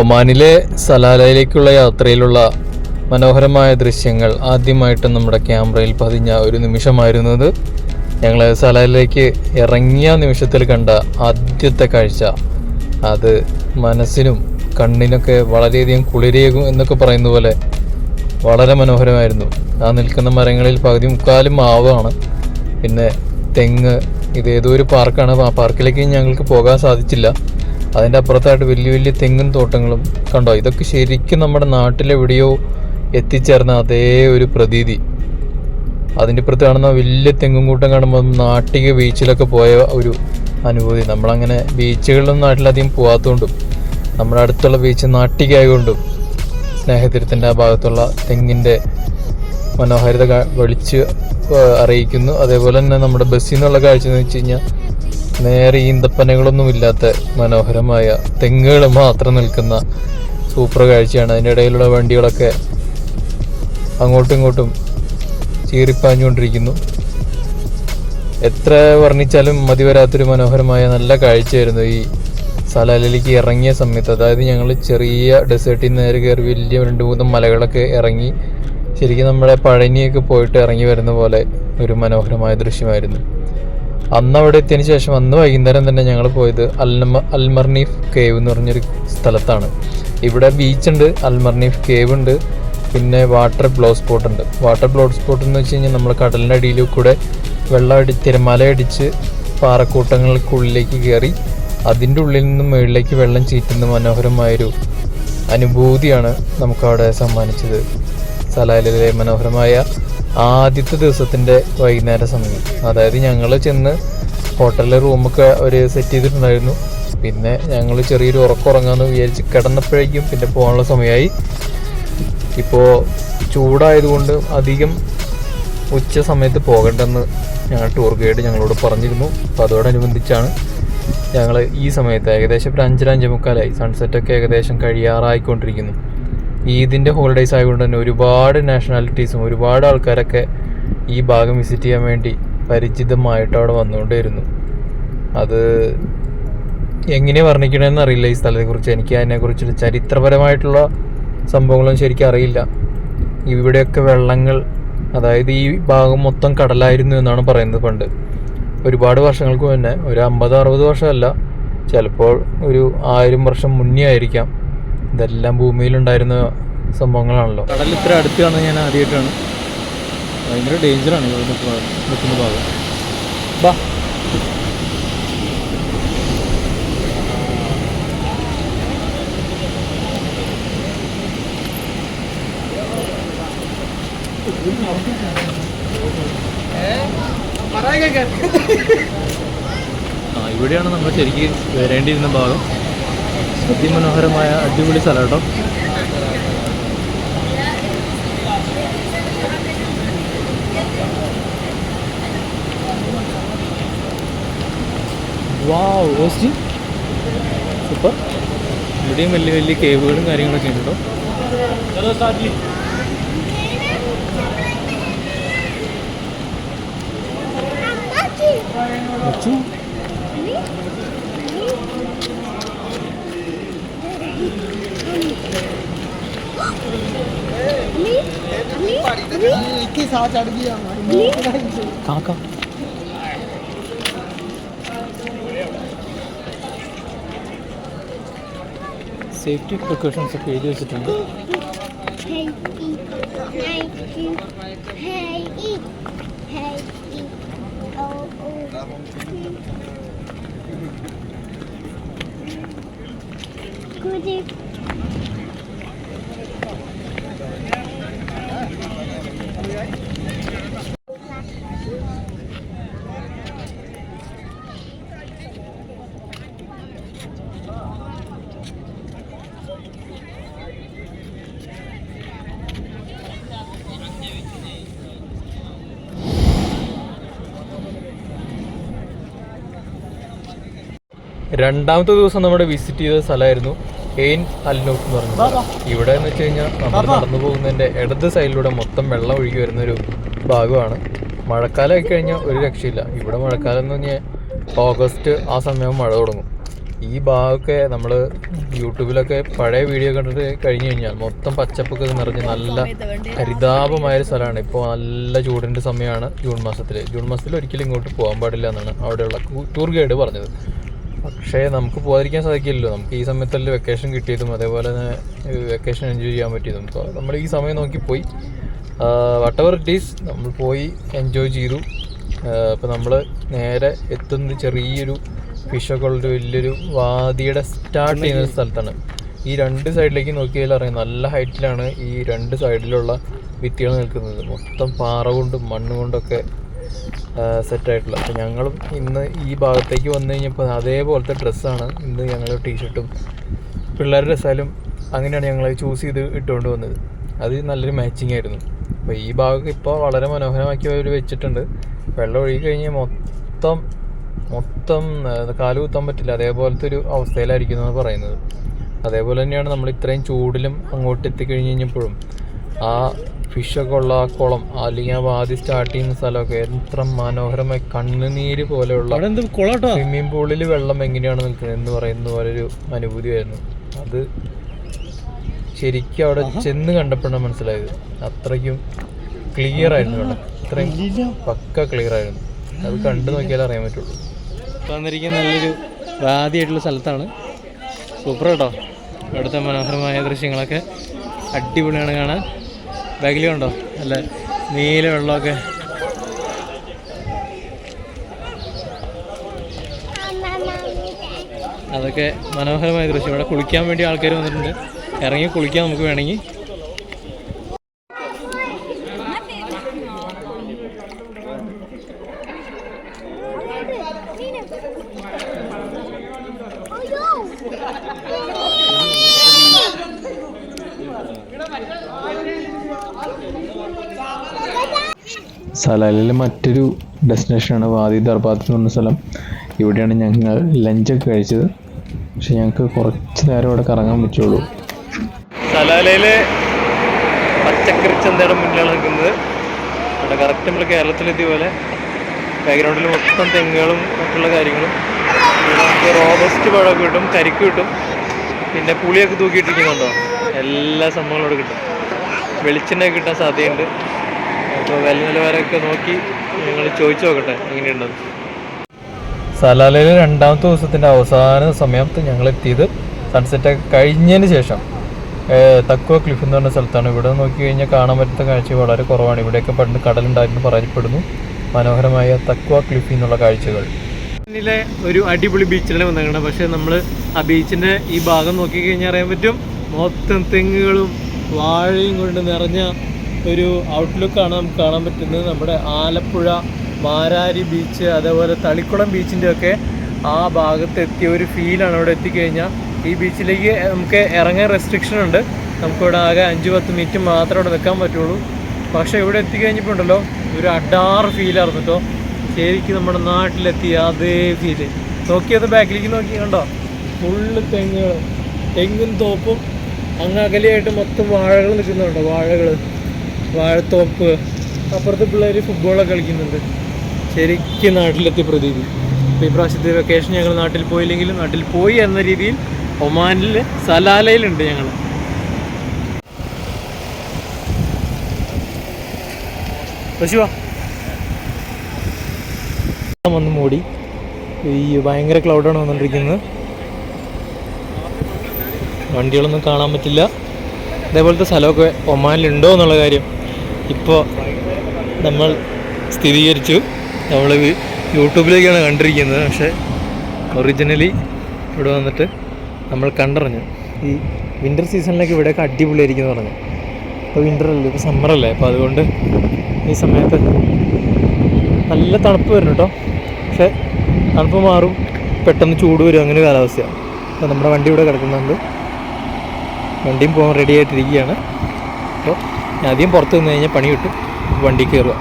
ഒമാനിലെ സലാലയിലേക്കുള്ള യാത്രയിലുള്ള മനോഹരമായ ദൃശ്യങ്ങൾ ആദ്യമായിട്ട് നമ്മുടെ ക്യാമറയിൽ പതിഞ്ഞ ഒരു നിമിഷമായിരുന്നത് ഞങ്ങൾ സലാലയിലേക്ക് ഇറങ്ങിയ നിമിഷത്തിൽ കണ്ട ആദ്യത്തെ കാഴ്ച. അത് മനസ്സിനും കണ്ണിനൊക്കെ വളരെയധികം കുളിരേകും എന്നൊക്കെ പറയുന്ന പോലെ വളരെ മനോഹരമായിരുന്നു. ആ നിൽക്കുന്ന മരങ്ങളിൽ പകുതി മുക്കാലും മാവാണ്, പിന്നെ തെങ്ങ്. ഇതേതോ ഒരു പാർക്കാണ്. ആ പാർക്കിലേക്ക് ഞങ്ങൾക്ക് പോകാൻ സാധിച്ചില്ല. അതിൻ്റെ അപ്പുറത്തായിട്ട് വലിയ വലിയ തെങ്ങും തോട്ടങ്ങളും കണ്ടോ. ഇതൊക്കെ ശരിക്കും നമ്മുടെ നാട്ടിലെവിടെയോ എത്തിച്ചേർന്ന അതേ ഒരു പ്രതീതി. അതിൻ്റെ ഇപ്പുറത്ത് കാണുന്ന വലിയ തെങ്ങും കൂട്ടം കാണുമ്പോൾ നാട്ടിക ബീച്ചിലൊക്കെ പോയ ഒരു അനുഭൂതി. നമ്മളങ്ങനെ ബീച്ചുകളിലൊന്നും നാട്ടിലധികം പോകാത്തതുകൊണ്ടും നമ്മുടെ അടുത്തുള്ള ബീച്ച് നാട്ടിക ആയതുകൊണ്ടും സ്നേഹതീരത്തിൻ്റെ ആ ഭാഗത്തുള്ള തെങ്ങിൻ്റെ മനോഹാരിത വിളിച്ച് അറിയിക്കുന്നു. അതേപോലെ തന്നെ നമ്മുടെ ബസ്സിൽ നിന്നുള്ള കാഴ്ച എന്ന് വെച്ച് കഴിഞ്ഞാൽ നേരെ ഈന്തപ്പനകളൊന്നും ഇല്ലാത്ത മനോഹരമായ തെങ്ങുകൾ മാത്രം നിൽക്കുന്ന സൂപ്പർ കാഴ്ചയാണ്. അതിൻ്റെ ഇടയിലുള്ള വണ്ടികളൊക്കെ അങ്ങോട്ടും ഇങ്ങോട്ടും ചീറിപ്പാഞ്ഞുകൊണ്ടിരിക്കുന്നു. എത്ര വർണ്ണിച്ചാലും മതി വരാത്തൊരു മനോഹരമായ നല്ല കാഴ്ചയായിരുന്നു ഈ സലാലയിലേക്ക് ഇറങ്ങിയ സമയത്ത്. അതായത് ഞങ്ങൾ ചെറിയ ഡെസേർട്ടിൽ നിന്ന് നേരെ കയറി വലിയ 2-3 മലകളൊക്കെ ഇറങ്ങി ശരിക്കും നമ്മുടെ പഴനിയൊക്കെ പോയിട്ട് ഇറങ്ങി വരുന്ന പോലെ ഒരു മനോഹരമായ ദൃശ്യമായിരുന്നു. അന്ന് അവിടെ എത്തിയതിന് ശേഷം അന്ന് വൈകുന്നേരം തന്നെ ഞങ്ങൾ പോയത് അൽമർനീഫ് കേവ് എന്ന് പറഞ്ഞൊരു സ്ഥലത്താണ്. ഇവിടെ ബീച്ചുണ്ട്, അൽമർനീഫ് കേവ് ഉണ്ട്, പിന്നെ വാട്ടർ ബ്ലോ സ്പോട്ട് ഉണ്ട്. വാട്ടർ ബ്ലോ സ്പോട്ട് എന്ന് വെച്ച് കഴിഞ്ഞാൽ നമ്മൾ കടലിൻ്റെ അടിയിൽ കൂടെ തിരമാലയടിച്ച് പാറക്കൂട്ടങ്ങൾക്കുള്ളിലേക്ക് കയറി അതിൻ്റെ ഉള്ളിൽ നിന്നും മുകളിലേക്ക് വെള്ളം ചീറ്റുന്ന മനോഹരമായൊരു അനുഭൂതിയാണ് നമുക്കവിടെ സമ്മാനിച്ചത്. സലാലയിലെ മനോഹരമായ ആദ്യത്തെ ദിവസത്തിൻ്റെ വൈകുന്നേര സമയം. അതായത് ഞങ്ങൾ ചെന്ന് ഹോട്ടലിലെ റൂമൊക്കെ അവർ സെറ്റ് ചെയ്തിട്ടുണ്ടായിരുന്നു. പിന്നെ ഞങ്ങൾ ചെറിയൊരു ഉറക്കമുറങ്ങാമെന്ന് വിചാരിച്ച് കിടന്നപ്പോഴേക്കും പിന്നെ പോകാനുള്ള സമയമായി. ഇപ്പോൾ ചൂടായതുകൊണ്ട് അധികം ഉച്ച സമയത്ത് പോകണ്ടെന്ന് ഞങ്ങൾ ടൂർ ഗൈഡ് ഞങ്ങളോട് പറഞ്ഞിരുന്നു. അപ്പോൾ അതോടനുബന്ധിച്ചാണ് ഞങ്ങൾ ഈ സമയത്ത് ഏകദേശം ഒരു 5-5:45 സൺസെറ്റൊക്കെ ഏകദേശം കഴിയാറായിക്കൊണ്ടിരിക്കുന്നു. ഈദിൻ്റെ ഹോളിഡേയ്സ് ആയതുകൊണ്ട് തന്നെ ഒരുപാട് നാഷണാലിറ്റീസും ഒരുപാട് ആൾക്കാരൊക്കെ ഈ ഭാഗം വിസിറ്റ് ചെയ്യാൻ വേണ്ടി പരിചിതമായിട്ട് അവിടെ വന്നുകൊണ്ടേയിരുന്നു. അത് എങ്ങനെ വർണ്ണിക്കണമെന്ന് അറിയില്ല ഈ സ്ഥലത്തെക്കുറിച്ച്. എനിക്ക് അതിനെക്കുറിച്ചുള്ള ചരിത്രപരമായിട്ടുള്ള സംഭവങ്ങളൊന്നും ശരിക്കും അറിയില്ല. ഇവിടെയൊക്കെ വെള്ളങ്ങൾ, അതായത് ഈ ഭാഗം മൊത്തം കടലായിരുന്നു എന്നാണ് പറയുന്നത്. പണ്ട് ഒരുപാട് വർഷങ്ങൾക്ക് മുന്നേ, ഒരു 50-60 വർഷമല്ല, ചിലപ്പോൾ ഒരു 1000 വർഷം മുന്നേ ആയിരിക്കാം. ഇതെല്ലാം ഭൂമിയിലുണ്ടായിരുന്ന സംഭവങ്ങളാണല്ലോ. കടൽ ഇത്ര അടുത്ത് കാണുന്നത് ഞാൻ ആദ്യമായിട്ടാണ്. ഭയങ്കര ഡേഞ്ചറാണ് ഇവിടെ നിൽക്കുന്ന ഭാഗം. ബാ ഇവിടെയാണ് നമ്മൾ ശരിക്കും വരേണ്ടിയിരുന്ന ഭാഗം. അതിമനോഹരമായ അടിപൊളി സ്ഥലം കേട്ടോ. വാവ്, ഓസ്റ്റി സൂപ്പർ. ഇവിടെയും വലിയ വലിയ കേവുകളും കാര്യങ്ങളൊക്കെ ഉണ്ട് കേട്ടോ. സേഫ്റ്റി പ്രിക്കോഷൻസ് ഒക്കെ എഴുതി വെച്ചിട്ടുണ്ട്. രണ്ടാമത്തെ ദിവസം നമ്മുടെ വിസിറ്റ് ചെയ്ത സ്ഥലമായിരുന്നു എയിൻ അൽനൂഫ് എന്ന് പറഞ്ഞത്. ഇവിടെ എന്ന് വെച്ച് കഴിഞ്ഞാൽ നമ്മൾ നടന്നു പോകുന്നതിൻ്റെ ഇടത് സൈഡിലൂടെ മൊത്തം വെള്ളം ഒഴുകി വരുന്നൊരു ഭാഗമാണ്. മഴക്കാലം ആയി കഴിഞ്ഞാൽ ഒരു രക്ഷയില്ല. ഇവിടെ മഴക്കാലം എന്ന് പറഞ്ഞാൽ ഓഗസ്റ്റ് ആ സമയം മഴ തുടങ്ങും. ഈ ഭാഗമൊക്കെ നമ്മൾ യൂട്യൂബിലൊക്കെ പഴയ വീഡിയോ കണ്ടിട്ട് കഴിഞ്ഞ് കഴിഞ്ഞാൽ മൊത്തം പച്ചപ്പൊക്കെ നിറഞ്ഞ് നല്ല ഹരിതാപമായൊരു സ്ഥലമാണ്. ഇപ്പോൾ നല്ല ചൂടിൻ്റെ സമയമാണ് ജൂൺ മാസത്തിൽ ഒരിക്കലും ഇങ്ങോട്ട് പോകാൻ പാടില്ല എന്നാണ് അവിടെയുള്ള ടൂർ ഗൈഡ് പറഞ്ഞത്. പക്ഷേ നമുക്ക് പോകാതിരിക്കാൻ സാധിക്കില്ലല്ലോ. നമുക്ക് ഈ സമയത്തല്ലേ വെക്കേഷൻ കിട്ടിയതും അതേപോലെ തന്നെ വെക്കേഷൻ എൻജോയ് ചെയ്യാൻ പറ്റിയതും. അപ്പോൾ നമ്മൾ ഈ സമയം നോക്കി പോയി, വാട്ട് എവർ ഇറ്റ് ഈസ് നമ്മൾ പോയി എൻജോയ് ചെയ്തു. അപ്പോൾ നമ്മൾ നേരെ എത്തുന്നത് ചെറിയൊരു ഫിഷൊക്കെ ഉള്ളൊരു വലിയൊരു വാദിയുടെ സ്റ്റാർട്ട് ചെയ്യുന്ന സ്ഥലത്താണ്. ഈ രണ്ട് സൈഡിലേക്ക് നോക്കിയാൽ അറിയാം നല്ല ഹൈറ്റിലാണ് ഈ രണ്ട് സൈഡിലുള്ള ഭിത്തികൾ നിൽക്കുന്നത്. മൊത്തം പാറ കൊണ്ടും മണ്ണ് കൊണ്ടൊക്കെ സെറ്റായിട്ടുള്ള. അപ്പോൾ ഞങ്ങളും ഇന്ന് ഈ ഭാഗത്തേക്ക് വന്നു കഴിഞ്ഞപ്പോൾ അതേപോലത്തെ ഡ്രസ്സാണ് ഇന്ന് ഞങ്ങൾ ടീഷർട്ടും പിള്ളേരുടെ ഡ്രസ്സായാലും അങ്ങനെയാണ് ഞങ്ങൾ ചൂസ് ചെയ്ത് ഇട്ടുകൊണ്ട് വന്നത്. അത് നല്ലൊരു മാച്ചിങ് ആയിരുന്നു. അപ്പോൾ ഈ ഭാഗം ഇപ്പോൾ വളരെ മനോഹരമാക്കി അവർ വെച്ചിട്ടുണ്ട്. വെള്ളം ഒഴുകി കഴിഞ്ഞാൽ മൊത്തം കാല് കുത്താൻ പറ്റില്ല, അതേപോലത്തെ ഒരു അവസ്ഥയിലായിരിക്കും എന്നാണ് പറയുന്നത്. അതേപോലെ തന്നെയാണ് നമ്മൾ ഇത്രയും ചൂടിലും അങ്ങോട്ട് എത്തിക്കഴിഞ്ഞ് കഴിഞ്ഞപ്പോഴും ആ ഫിഷൊക്കെ ഉള്ള ആ കുളം അല്ലെങ്കിൽ ആ വാതി സ്റ്റാർട്ട് ചെയ്യുന്ന സ്ഥലമൊക്കെ എത്ര മനോഹരമായി കണ്ണുനീര് പോലെയുള്ള സ്വിമ്മിംഗ് പൂളിൽ വെള്ളം എങ്ങനെയാണ് നിൽക്കുന്നത് എന്ന് പറയുന്ന പോലെ ഒരു അനുഭൂതിയായിരുന്നു. അത് ശരിക്കും അവിടെ ചെന്ന് കണ്ടപ്പോഴാണ് മനസ്സിലായത്. അത്രയ്ക്കും ക്ലിയർ ആയിരുന്നു വെള്ളം, അത്രയും പക്ക ക്ലിയർ ആയിരുന്നു. അത് കണ്ടു നോക്കിയാലേ അറിയാൻ പറ്റുള്ളൂ. വന്നിരിക്കുന്ന നല്ലൊരു വാദിയായിട്ടുള്ള സ്ഥലത്താണ്. സൂപ്പർ കേട്ടോ. ഇവിടുത്തെ മനോഹരമായ ദൃശ്യങ്ങളൊക്കെ അടിപൊളിയാണ് കാണാൻ. ബാഗിലും ഉണ്ടോ നല്ല നീല വെള്ളമൊക്കെ. അതൊക്കെ മനോഹരമായ ദൃശ്യം. ഇവിടെ കുളിക്കാൻ വേണ്ടി ആൾക്കാർ വന്നിട്ടുണ്ട്. ഇറങ്ങി കുളിക്കാം നമുക്ക് വേണമെങ്കിൽ. സലാലിലെ മറ്റൊരു ഡെസ്റ്റിനേഷനാണ് വാദി ദർബാത്ത് എന്ന് പറഞ്ഞ സ്ഥലം. ഇവിടെയാണ് ഞങ്ങൾ ലഞ്ചൊക്കെ കഴിച്ചത്. പക്ഷെ ഞങ്ങൾക്ക് കുറച്ച് നേരം ഇവിടെ കറങ്ങാൻ പറ്റുള്ളൂ. സലാലയിലെ പച്ചക്കറി ചന്തയുടെ മുന്നിലാണ് നിൽക്കുന്നത്. ഇവിടെ കറക്റ്റ് നമ്മൾ കേരളത്തിലെത്തിയ പോലെ ബാക്ക്ഗ്രൗണ്ടിൽ മൊത്തം തെങ്ങുകളും മറ്റുള്ള കാര്യങ്ങളും. ഇവിടെ നമുക്ക് റോബസ്റ്റ് പഴമൊക്കെ കിട്ടും, കരിക്ക് കിട്ടും, പിന്നെ പുളിയൊക്കെ തൂക്കിയിട്ടിരിക്കുന്നുണ്ടോ, എല്ലാ സംഭവങ്ങളും ഇവിടെ കിട്ടും. വെളിച്ചെണ്ണയൊക്കെ കിട്ടാൻ സാധ്യതയുണ്ട്. അപ്പോൾ വില നിലവാരമൊക്കെ നോക്കി ഞങ്ങൾ ചോദിച്ചു നോക്കട്ടെ എങ്ങനെയുണ്ടത്. സലാലയിലെ രണ്ടാമത്തെ ദിവസത്തിൻ്റെ അവസാന സമയത്ത് ഞങ്ങൾ എത്തിയത് സൺസെറ്റൊക്കെ കഴിഞ്ഞതിന് ശേഷം തക്വ ക്ലിഫ് എന്ന് പറഞ്ഞ സ്ഥലത്താണ്. ഇവിടെ നോക്കി കഴിഞ്ഞാൽ കാണാൻ പറ്റുന്ന കാഴ്ച വളരെ കുറവാണ്. ഇവിടെയൊക്കെ പണ്ട് കടലുണ്ടായിരുന്നു പറയപ്പെടുന്നു. മനോഹരമായ തക്വ ക്ലിഫ് എന്നുള്ള കാഴ്ചകൾ. ഇതിലെ ഒരു അടിപൊളി ബീച്ചിലാണ് വന്നിരിക്കുന്നത്. പക്ഷേ നമ്മൾ ആ ബീച്ചിൻ്റെ ഈ ഭാഗം നോക്കിക്കഴിഞ്ഞാൽ അറിയാൻ പറ്റും മൊത്തം തെങ്ങുകളും വാഴയും കൊണ്ട് നിറഞ്ഞ ഒരു ഔട്ട്ലുക്കാണ് നമുക്ക് കാണാൻ പറ്റുന്നത്. നമ്മുടെ ആലപ്പുഴ മാരാരി ബീച്ച് അതേപോലെ തളിക്കുളം ബീച്ചിൻ്റെ ഒക്കെ ആ ഭാഗത്ത് എത്തിയ ഒരു ഫീലാണ്. അവിടെ എത്തിക്കഴിഞ്ഞാൽ ഈ ബീച്ചിലേക്ക് നമുക്ക് ഇറങ്ങാൻ റെസ്ട്രിക്ഷൻ ഉണ്ട്. നമുക്കിവിടെ ആകെ 5-10 മിനിറ്റ് മാത്രമേ ഇവിടെ നിൽക്കാൻ പറ്റുള്ളൂ. പക്ഷേ ഇവിടെ എത്തിക്കഴിഞ്ഞപ്പോൾ ഉണ്ടല്ലോ ഒരു അഡാറ് ഫീലായിരുന്നു കേട്ടോ. ശരിക്കും നമ്മുടെ നാട്ടിലെത്തിയ അതേ ഫീല്. നോക്കിയത് ബാക്കിലേക്ക് നോക്കി കണ്ടോ, ഫുള്ള് തെങ്ങും തോപ്പും അങ്ങ് അകലെയായിട്ട് മൊത്തം വാഴകൾ നിൽക്കുന്നുണ്ടോ, വാഴത്തോപ്പ്. അപ്പുറത്ത് പിള്ളേർ ഫുട്ബോളൊക്കെ കളിക്കുന്നുണ്ട്. ശരിക്കും നാട്ടിലെത്തിയ പ്രതീതി. അപ്പോൾ ഈ പ്രാവശ്യത്തെ വെക്കേഷൻ ഞങ്ങൾ നാട്ടിൽ പോയില്ലെങ്കിലും നാട്ടിൽ പോയി എന്ന രീതിയിൽ ഒമാനിൽ സലാലയിലുണ്ട് ഞങ്ങൾ. പശുവാ വന്ന് മൂടി. ഈ ഭയങ്കര ക്ലൗഡാണ് വന്നുകൊണ്ടിരിക്കുന്നത്. വണ്ടികളൊന്നും കാണാൻ പറ്റില്ല. അതേപോലത്തെ സ്ഥലമൊക്കെ ഒമാനിലുണ്ടോ എന്നുള്ള കാര്യം ഇപ്പോൾ നമ്മൾ സ്ഥിരീകരിച്ചു. നമ്മൾ യൂട്യൂബിലേക്കാണ് കണ്ടിരിക്കുന്നത്. പക്ഷേ ഒറിജിനലി ഇവിടെ വന്നിട്ട് നമ്മൾ കണ്ടറിഞ്ഞു ഈ വിൻ്റർ സീസണിലേക്ക് ഇവിടെയൊക്കെ അടിപൊളിയായിരിക്കും എന്ന് പറഞ്ഞു. ഇപ്പോൾ വിൻ്ററല്ലേ, ഇപ്പോൾ സമ്മറല്ലേ, അപ്പോൾ അതുകൊണ്ട് ഈ സമയത്ത് നല്ല തണുപ്പ് വരും കേട്ടോ. പക്ഷേ തണുപ്പ് മാറും, പെട്ടെന്ന് ചൂട് വരും, അങ്ങനെ കാലാവസ്ഥയാണ്. അപ്പോൾ നമ്മുടെ വണ്ടി ഇവിടെ കിടക്കുന്നുണ്ട്. വണ്ടിയും പോകാൻ റെഡി ആയിട്ടിരിക്കുകയാണ്. അപ്പോൾ ആദ്യം പുറത്ത് നിന്ന് കഴിഞ്ഞാൽ പണി കിട്ടും, വണ്ടി കയറുക.